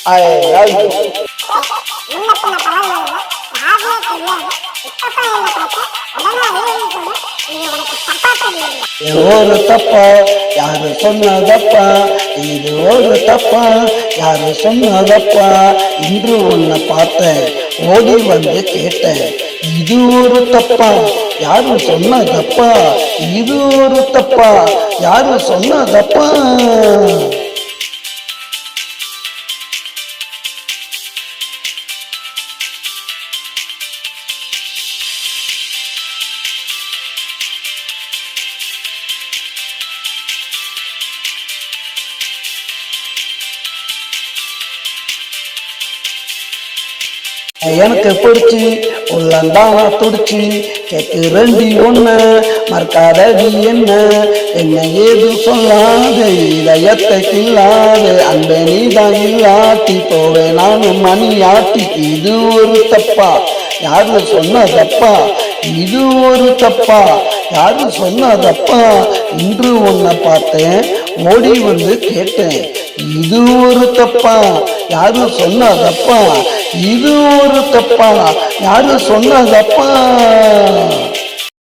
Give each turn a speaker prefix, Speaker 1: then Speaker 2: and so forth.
Speaker 1: I love you. ஒரு தப்பா யாரு சொன்னதப்பா, இது ஒரு தப்பா யாரு சொன்னதப்பா, இன்று உன்னை பார்த்தேன் ஓடி வந்து கேட்டேன், இது ஒரு தப்பா யாரு சொன்னதப்பா, இது ஒரு தப்பா யாரு சொன்னதப்பா. எனக்கு பிடிச்சி உள்ளந்தானா துடிச்சு கேட்குறண்டி ஒண்ணு மறக்காதடி என்ன ஏது சொல்லாது இதயத்தை கில்லாது அன்பே நீதான் இல்லாட்டி போவேன் நானும் மணியாட்டி, இது ஒரு தப்பா யாரு சொன்னதப்பா, இது ஒரு தப்பா யாரு சொன்னதப்பா, இன்று உன்னை பார்த்தேன் ஓடி வந்து கேட்டேன், இது ஒரு தப்பா யாரு சொன்னதப்பா, இது ஒரு தப்பா யாரு சொன்னதப்பா.